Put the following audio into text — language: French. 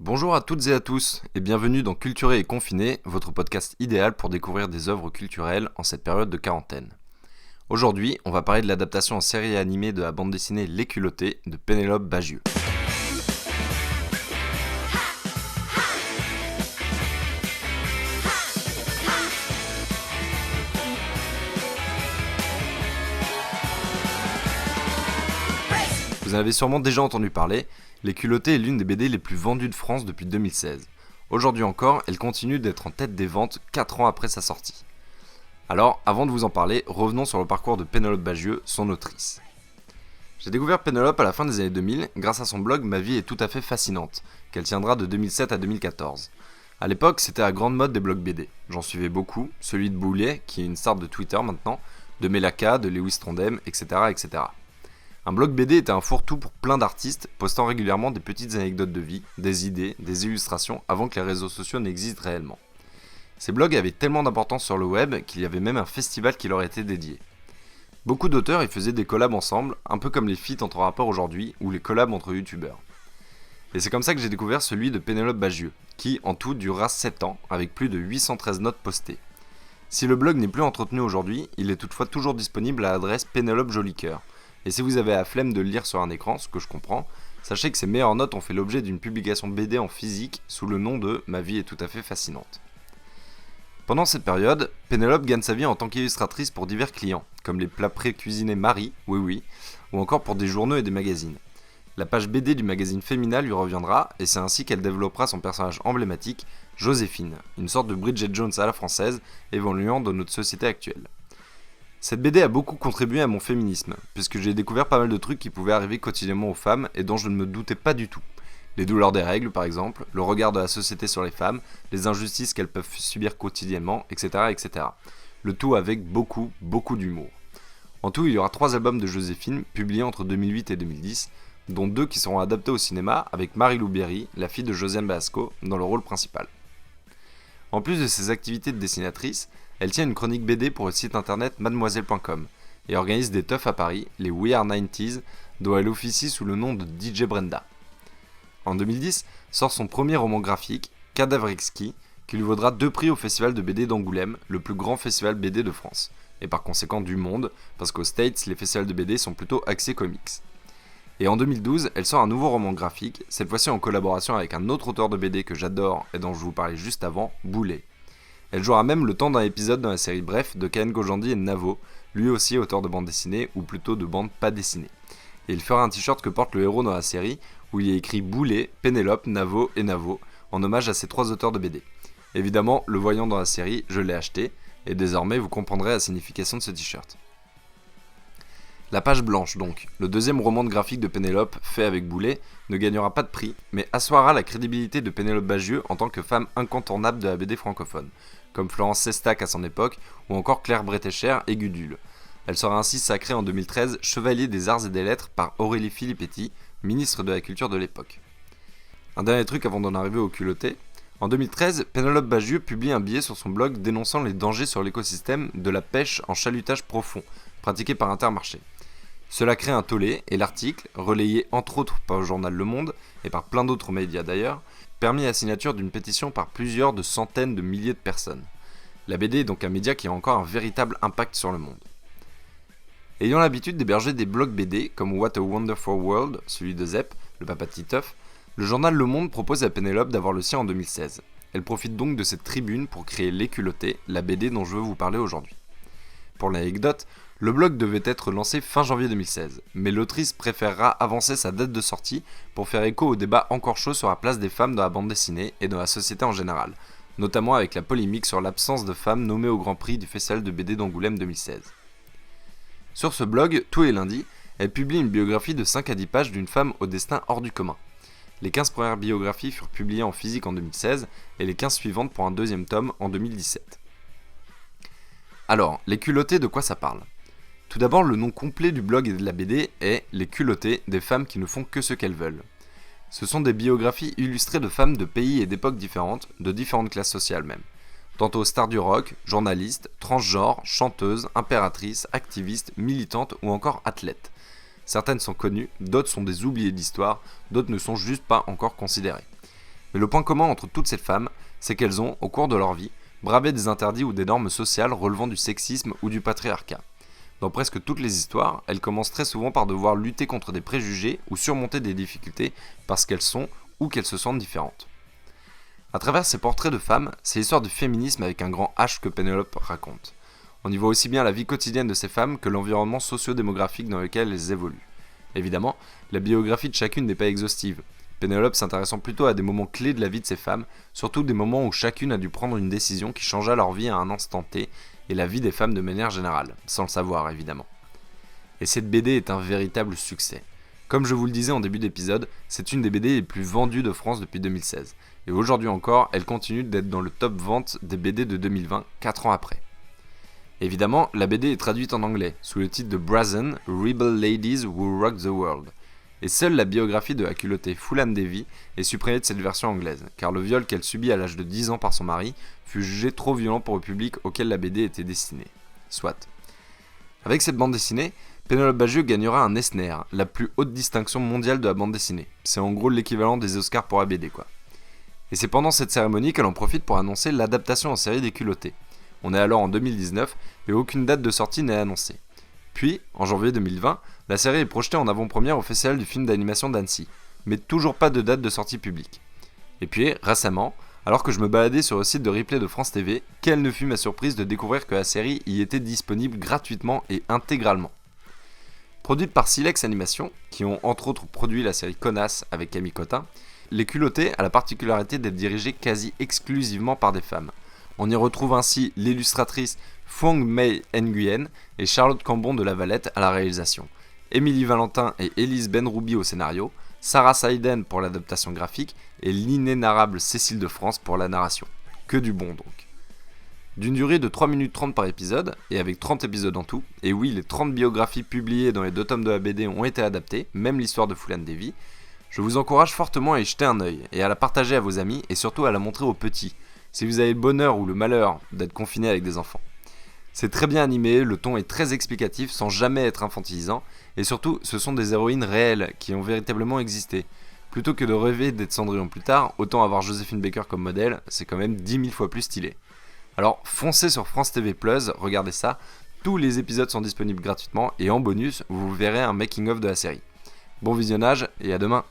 Bonjour à toutes et à tous et bienvenue dans Culturé et Confiné, votre podcast idéal pour découvrir des œuvres culturelles en cette période de quarantaine. Aujourd'hui, on va parler de l'adaptation en série animée de la bande dessinée Les Culottés de Pénélope Bagieux. Vous en avez sûrement déjà entendu parler, Les Culottés est l'une des BD les plus vendues de France depuis 2016. Aujourd'hui encore, elle continue d'être en tête des ventes 4 ans après sa sortie. Alors, avant de vous en parler, revenons sur le parcours de Pénélope Bagieux, son autrice. J'ai découvert Pénélope à la fin des années 2000 grâce à son blog Ma vie est tout à fait fascinante, qu'elle tiendra de 2007 à 2014. À l'époque, c'était la grande mode des blogs BD. J'en suivais beaucoup, celui de Boulet, qui est une star de Twitter maintenant, de Melaka, de Lewis Trondheim, etc. etc. Un blog BD était un fourre-tout pour plein d'artistes, postant régulièrement des petites anecdotes de vie, des idées, des illustrations avant que les réseaux sociaux n'existent réellement. Ces blogs avaient tellement d'importance sur le web qu'il y avait même un festival qui leur était dédié. Beaucoup d'auteurs y faisaient des collabs ensemble, un peu comme les feats entre rappeurs aujourd'hui ou les collabs entre youtubeurs. Et c'est comme ça que j'ai découvert celui de Pénélope Bagieux, qui en tout durera 7 ans, avec plus de 813 notes postées. Si le blog n'est plus entretenu aujourd'hui, il est toutefois toujours disponible à l'adresse Pénélope Jolicoeur. Et si vous avez la flemme de le lire sur un écran, ce que je comprends, sachez que ces meilleures notes ont fait l'objet d'une publication BD en physique sous le nom de Ma vie est tout à fait fascinante. Pendant cette période, Pénélope gagne sa vie en tant qu'illustratrice pour divers clients, comme les plats pré-cuisinés Marie, oui, ou encore pour des journaux et des magazines. La page BD du magazine Femina lui reviendra, et c'est ainsi qu'elle développera son personnage emblématique, Joséphine, une sorte de Bridget Jones à la française, évoluant dans notre société actuelle. Cette BD a beaucoup contribué à mon féminisme, puisque j'ai découvert pas mal de trucs qui pouvaient arriver quotidiennement aux femmes et dont je ne me doutais pas du tout. Les douleurs des règles par exemple, le regard de la société sur les femmes, les injustices qu'elles peuvent subir quotidiennement, etc. etc. Le tout avec beaucoup d'humour. En tout, il y aura 3 albums de Joséphine, publiés entre 2008 et 2010, dont 2 qui seront adaptés au cinéma avec Marie-Lou Berry, la fille de Josiane Balasco, dans le rôle principal. En plus de ses activités de dessinatrice, elle tient une chronique BD pour le site internet mademoiselle.com et organise des teufs à Paris, les We Are 90s, dont elle officie sous le nom de DJ Brenda. En 2010, sort son premier roman graphique, Cadavrexki, qui lui vaudra 2 prix au Festival de BD d'Angoulême, le plus grand festival BD de France, et par conséquent du monde, parce qu'aux States, les festivals de BD sont plutôt axés comics. Et en 2012, elle sort un nouveau roman graphique, cette fois-ci en collaboration avec un autre auteur de BD que j'adore et dont je vous parlais juste avant, Boulet. Elle jouera même le temps d'un épisode dans la série Bref de Kaen Kojandi et Navo, lui aussi auteur de bande dessinée, ou plutôt de bande pas dessinée. Et il fera un t-shirt que porte le héros dans la série, où il est écrit Boulet, Pénélope, Navo et Navo, en hommage à ces 3 auteurs de BD. Évidemment, le voyant dans la série, je l'ai acheté, et désormais vous comprendrez la signification de ce t-shirt. La page blanche donc, le deuxième roman de graphique de Pénélope, fait avec Boulet, ne gagnera pas de prix, mais assoira la crédibilité de Pénélope Bagieux en tant que femme incontournable de la BD francophone, comme Florence Sestac à son époque, ou encore Claire Bretécher et Gudule. Elle sera ainsi sacrée en 2013 Chevalier des Arts et des Lettres par Aurélie Filippetti, ministre de la Culture de l'époque. Un dernier truc avant d'en arriver au culotté. En 2013, Pénélope Bagieux publie un billet sur son blog dénonçant les dangers sur l'écosystème de la pêche en chalutage profond, pratiquée par Intermarché. Cela crée un tollé et l'article, relayé entre autres par le journal Le Monde et par plein d'autres médias d'ailleurs, permit la signature d'une pétition par plusieurs de centaines de milliers de personnes. La BD est donc un média qui a encore un véritable impact sur le monde. Ayant l'habitude d'héberger des blogs BD comme What a Wonderful World, celui de Zep, le papa de Titeuf, le journal Le Monde propose à Pénélope d'avoir le sien en 2016. Elle profite donc de cette tribune pour créer Les Culottés, la BD dont je veux vous parler aujourd'hui. Pour l'anecdote, le blog devait être lancé fin janvier 2016, mais l'autrice préférera avancer sa date de sortie pour faire écho au débat encore chaud sur la place des femmes dans la bande dessinée et dans la société en général, notamment avec la polémique sur l'absence de femmes nommées au Grand Prix du Festival de BD d'Angoulême 2016. Sur ce blog, tous les lundis, elle publie une biographie de 5 à 10 pages d'une femme au destin hors du commun. Les 15 premières biographies furent publiées en physique en 2016 et les 15 suivantes pour un deuxième tome en 2017. Alors, les culottés, de quoi ça parle ? Tout d'abord, le nom complet du blog et de la BD est « Les Culottés, des femmes qui ne font que ce qu'elles veulent ». Ce sont des biographies illustrées de femmes de pays et d'époques différentes, de différentes classes sociales même. Tantôt stars du rock, journalistes, transgenres, chanteuses, impératrices, activistes, militantes ou encore athlètes. Certaines sont connues, d'autres sont des oubliés de l'histoire, d'autres ne sont juste pas encore considérées. Mais le point commun entre toutes ces femmes, c'est qu'elles ont, au cours de leur vie, bravé des interdits ou des normes sociales relevant du sexisme ou du patriarcat. Dans presque toutes les histoires, elles commencent très souvent par devoir lutter contre des préjugés ou surmonter des difficultés parce qu'elles sont ou qu'elles se sentent différentes. À travers ces portraits de femmes, c'est l'histoire du féminisme avec un grand H que Pénélope raconte. On y voit aussi bien la vie quotidienne de ces femmes que l'environnement socio-démographique dans lequel elles évoluent. Évidemment, la biographie de chacune n'est pas exhaustive, Pénélope s'intéressant plutôt à des moments clés de la vie de ces femmes, surtout des moments où chacune a dû prendre une décision qui changea leur vie à un instant T, et la vie des femmes de manière générale, sans le savoir évidemment. Et cette BD est un véritable succès. Comme je vous le disais en début d'épisode, c'est une des BD les plus vendues de France depuis 2016, et aujourd'hui encore, elle continue d'être dans le top vente des BD de 2020, 4 ans après. Évidemment, la BD est traduite en anglais, sous le titre de Brazen, Rebel Ladies Who Rock the World. Et seule la biographie de la culottée Phoolan Devi est supprimée de cette version anglaise, car le viol qu'elle subit à l'âge de 10 ans par son mari fut jugé trop violent pour le public auquel la BD était destinée. Soit. Avec cette bande dessinée, Pénélope Bagieux gagnera un Eisner, la plus haute distinction mondiale de la bande dessinée. C'est en gros l'équivalent des Oscars pour la BD quoi. Et c'est pendant cette cérémonie qu'elle en profite pour annoncer l'adaptation en série des culottés. On est alors en 2019 et aucune date de sortie n'est annoncée. Puis, en janvier 2020, la série est projetée en avant-première au Festival du film d'animation d'Annecy, mais toujours pas de date de sortie publique. Et puis, récemment, alors que je me baladais sur le site de replay de France TV, quelle ne fut ma surprise de découvrir que la série y était disponible gratuitement et intégralement. Produite par Silex Animation, qui ont entre autres produit la série Connasse avec Camille Cotin, Les Culottés a la particularité d'être dirigée quasi exclusivement par des femmes. On y retrouve ainsi l'illustratrice Phuong Mei Nguyen et Charlotte Cambon de La Valette à la réalisation, Émilie Valentin et Élise Benroubi au scénario, Sarah Saiden pour l'adaptation graphique et l'inénarrable Cécile de France pour la narration. Que du bon donc. D'une durée de 3 minutes 30 par épisode, et avec 30 épisodes en tout, et oui, les 30 biographies publiées dans les 2 tomes de la BD ont été adaptées, même l'histoire de Phoolan Devi, je vous encourage fortement à y jeter un œil, et à la partager à vos amis, et surtout à la montrer aux petits, si vous avez le bonheur ou le malheur d'être confiné avec des enfants. C'est très bien animé, le ton est très explicatif sans jamais être infantilisant, et surtout ce sont des héroïnes réelles qui ont véritablement existé. Plutôt que de rêver d'être Cendrillon plus tard, autant avoir Joséphine Baker comme modèle, c'est quand même 10 000 fois plus stylé. Alors foncez sur France TV+, regardez ça, tous les épisodes sont disponibles gratuitement, et en bonus, vous verrez un making of de la série. Bon visionnage, et à demain.